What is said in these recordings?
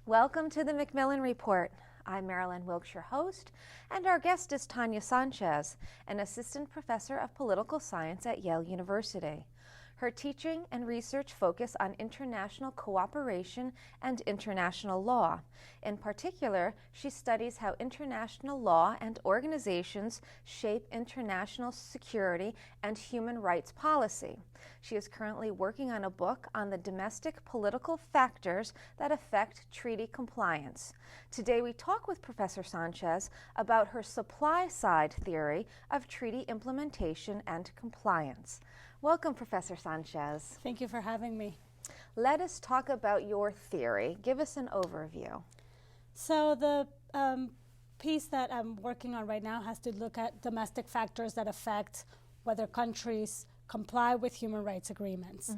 Welcome to the Macmillan Report. I'm Marilyn Wilkes, your host, and our guest is Professor Sanchez, an assistant professor of political science at Yale University. Her teaching and research focus on international cooperation and international law. In particular, she studies how international law and organizations shape international security and human rights policy. She is currently working on a book on the domestic political factors that affect treaty compliance. Today we talk with Professor Sanchez about her supply-side theory of treaty implementation and compliance. Welcome, Professor Sanchez. Thank you for having me. Let us talk about your theory. Give us an overview. So the piece that I'm working on right now has to look at domestic factors that affect whether countries comply with human rights agreements.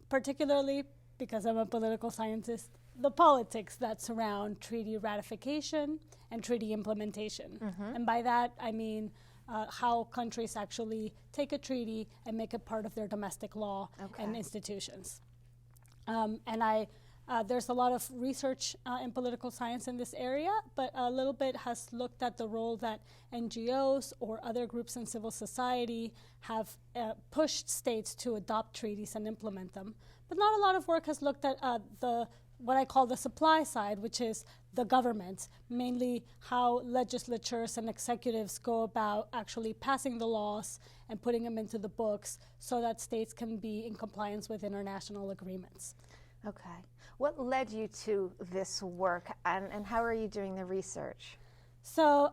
Particularly, because I'm a political scientist, the politics that surround treaty ratification and treaty implementation. And by that, I mean how countries actually take a treaty and make it part of their domestic law and institutions. There's a lot of research in political science in this area, but a little bit has looked at the role that NGOs or other groups in civil society have pushed states to adopt treaties and implement them. But not a lot of work has looked at what I call the supply side, which is the government, mainly how legislatures and executives go about actually passing the laws and putting them into the books so that states can be in compliance with international agreements. Okay. What led you to this work, and how are you doing the research? So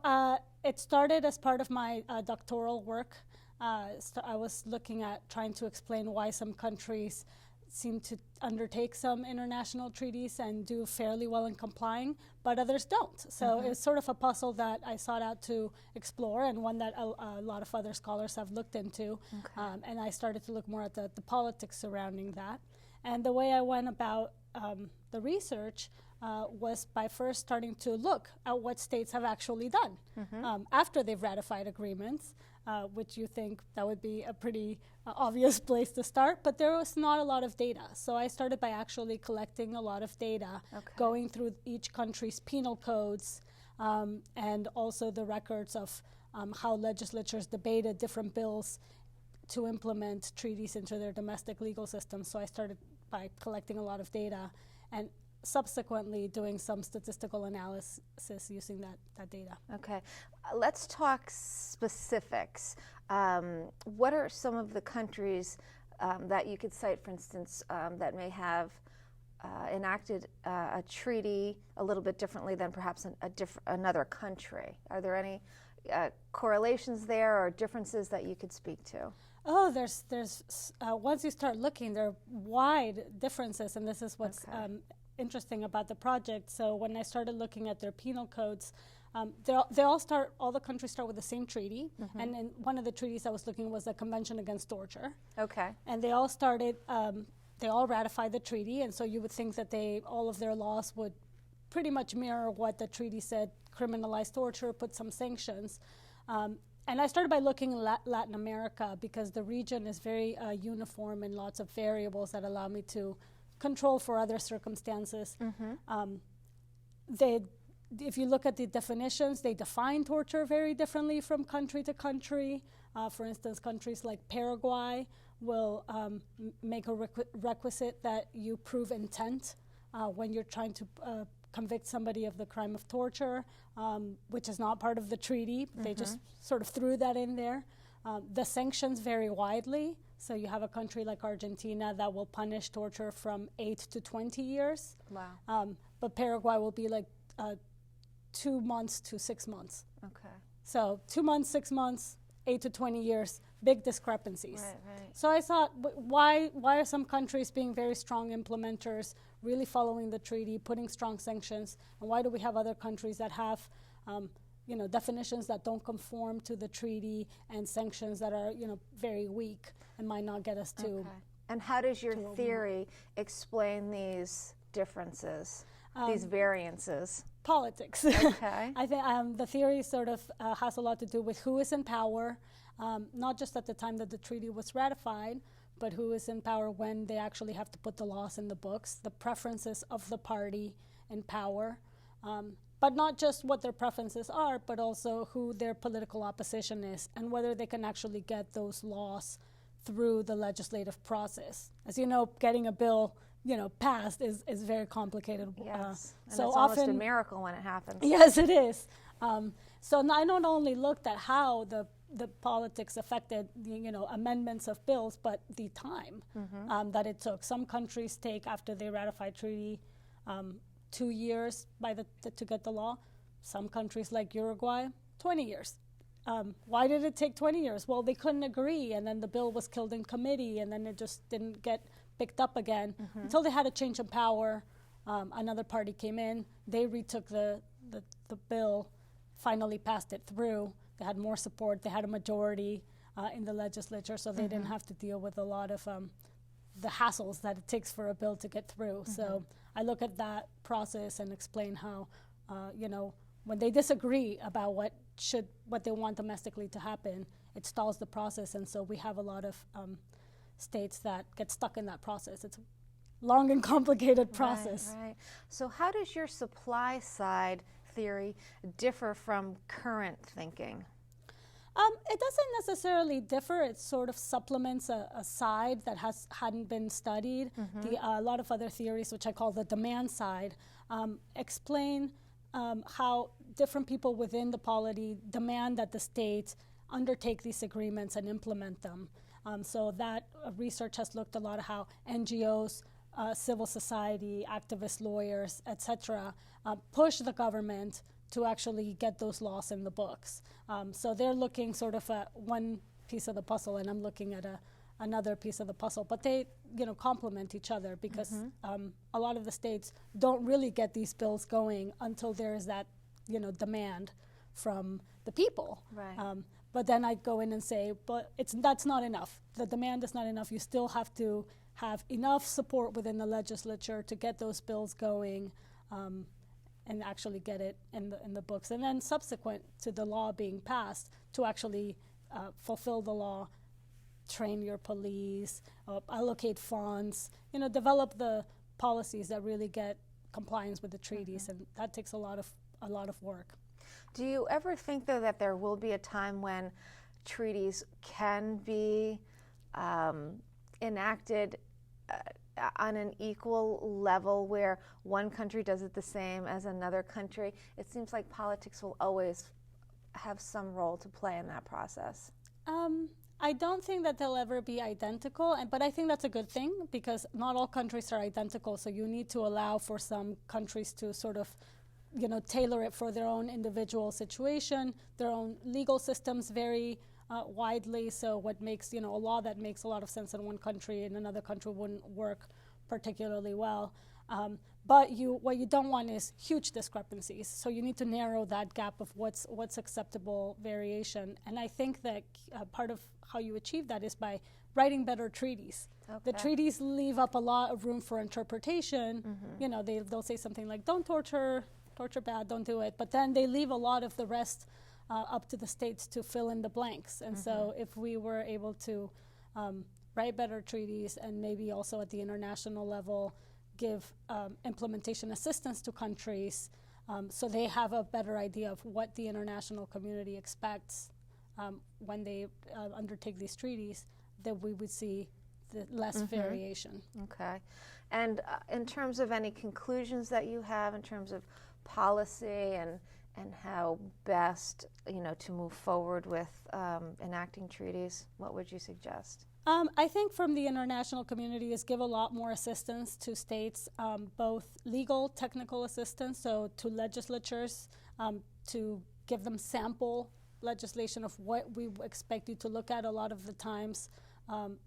it started as part of my doctoral work. I was looking at trying to explain why some countries seem to undertake some international treaties and do fairly well in complying, but others don't. So it's sort of a puzzle that I sought out to explore, and one that a lot of other scholars have looked into. And I started to look more at the politics surrounding that. And the way I went about the research was by first starting to look at what states have actually done after they've ratified agreements, which you think that would be a pretty obvious place to start, but there was not a lot of data. So I started by actually collecting a lot of data, going through each country's penal codes, and also the records of how legislatures debated different bills to implement treaties into their domestic legal system. So I started by collecting a lot of data and subsequently doing some statistical analysis using that data. Okay. Let's talk specifics. What are some of the countries that you could cite, for instance, that may have enacted a treaty a little bit differently than perhaps another country? Are there any correlations there or differences that you could speak to? Oh, there's once you start looking, there are wide differences, and this is what's interesting about the project. So when I started looking at their penal codes, all the countries start with the same treaty, and in one of the treaties I was looking was the Convention Against Torture. Okay. And they all started, they all ratified the treaty, and so you would think that all of their laws would pretty much mirror what the treaty said, criminalize torture, put some sanctions. And I started by looking at Latin America because the region is very uniform and lots of variables that allow me to control for other circumstances. If you look at the definitions, they define torture very differently from country to country. For instance, countries like Paraguay will make a requisite that you prove intent when you're trying to convict somebody of the crime of torture, which is not part of the treaty. They just sort of threw that in there. The sanctions vary widely. So you have a country like Argentina that will punish torture from 8 to 20 years. Wow. But Paraguay will be like 2 months to 6 months. Okay. So 2 months, 6 months, 8 to 20 years, big discrepancies. Right. So I thought, why are some countries being very strong implementers, really following the treaty, putting strong sanctions, and why do we have other countries that have definitions that don't conform to the treaty and sanctions that are very weak and might not get us to. Okay. And how does your theory explain these differences, these variances? Politics. Okay. I think the theory sort of has a lot to do with who is in power, not just at the time that the treaty was ratified, but who is in power when they actually have to put the laws in the books, the preferences of the party, in power, but not just what their preferences are, but also who their political opposition is and whether they can actually get those laws through the legislative process. As you know, getting a bill passed is very complicated. Yes, and so it's often, almost a miracle when it happens. Yes, it is. So I not only looked at how the politics affected amendments of bills, but the time that it took. Some countries take, after they ratify treaty, 2 years to get the law. Some countries like Uruguay, 20 years. Why did it take 20 years? Well, they couldn't agree, and then the bill was killed in committee, and then it just didn't get picked up again until they had a change of power. Another party came in, they retook the bill, finally passed it through. They had more support, they had a majority in the legislature, so they didn't have to deal with a lot of the hassles that it takes for a bill to get through. So I look at that process and explain how, when they disagree about what they want domestically to happen, it stalls the process, and so we have a lot of states that get stuck in that process. It's a long and complicated process. Right. So how does your supply side theory differ from current thinking? It doesn't necessarily differ. It sort of supplements a side that hadn't been studied. A lot of other theories, which I call the demand side, explain how different people within the polity demand that the states undertake these agreements and implement them. So that research has looked a lot at how NGOs, civil society, activist lawyers, etc., push the government to actually get those laws in the books. So they're looking sort of at one piece of the puzzle, and I'm looking at another piece of the puzzle. But they, complement each other because a lot of the states don't really get these bills going until there is that, demand from the people. Right. But then I go in and say, but that's not enough. The demand is not enough. You still have to have enough support within the legislature to get those bills going and actually get it in the books. And then subsequent to the law being passed, to actually fulfill the law, train your police, allocate funds, develop the policies that really get compliance with the treaties, and that takes a lot of work. Do you ever think, though, that there will be a time when treaties can be enacted on an equal level where one country does it the same as another country? It seems like politics will always have some role to play in that process. I don't think that they'll ever be identical, but I think that's a good thing because not all countries are identical, so you need to allow for some countries to sort of tailor it for their own individual situation. Their own legal systems vary widely, so what makes, a law that makes a lot of sense in one country in another country wouldn't work particularly well. But what you don't want is huge discrepancies, so you need to narrow that gap of what's acceptable variation. And I think that part of how you achieve that is by writing better treaties. Okay. The treaties leave up a lot of room for interpretation. They'll say something like, don't torture bad, don't do it. But then they leave a lot of the rest up to the states to fill in the blanks. And so if we were able to write better treaties and maybe also at the international level give implementation assistance to countries so they have a better idea of what the international community expects when they undertake these treaties, then we would see the less variation. Okay. And in terms of any conclusions that you have in terms of policy and how best to move forward with enacting treaties, what would you suggest? I think from the international community is give a lot more assistance to states, both legal, technical assistance, so to legislatures, to give them sample legislation of what we expect you to look at. A lot of the times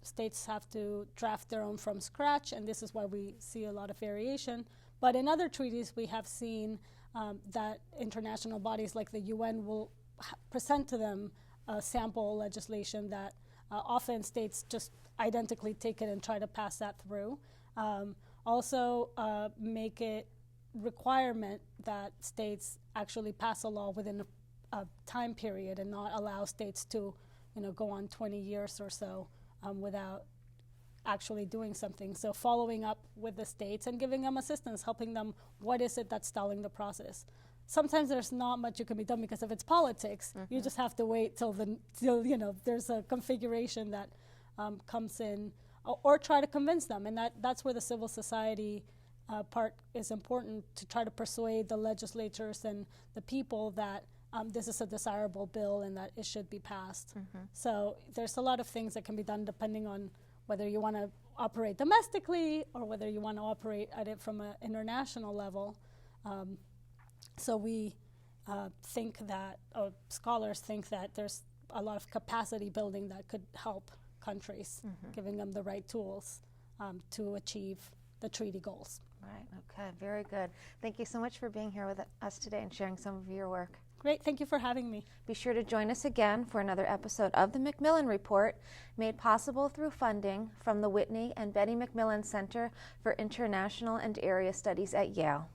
states have to draft their own from scratch, and this is why we see a lot of variation. But in other treaties, we have seen that international bodies like the UN will present to them sample legislation that often states just identically take it and try to pass that through. Also make it requirement that states actually pass a law within a time period and not allow states to go on 20 years or so without actually doing something. So following up with the states and giving them assistance, helping them, what is it that's stalling the process? Sometimes there's not much you can be done because if it's politics, you just have to wait till there's a configuration that comes in, or try to convince them. And that's where the civil society part is important, to try to persuade the legislatures and the people that this is a desirable bill and that it should be passed. So there's a lot of things that can be done depending on whether you want to operate domestically or whether you want to operate at it from an international level. So we think that, or scholars think that there's a lot of capacity building that could help countries, giving them the right tools to achieve the treaty goals. Right, okay, very good. Thank you so much for being here with us today and sharing some of your work. Great, thank you for having me. Be sure to join us again for another episode of the Macmillan Report, made possible through funding from the Whitney and Betty Macmillan Center for International and Area Studies at Yale.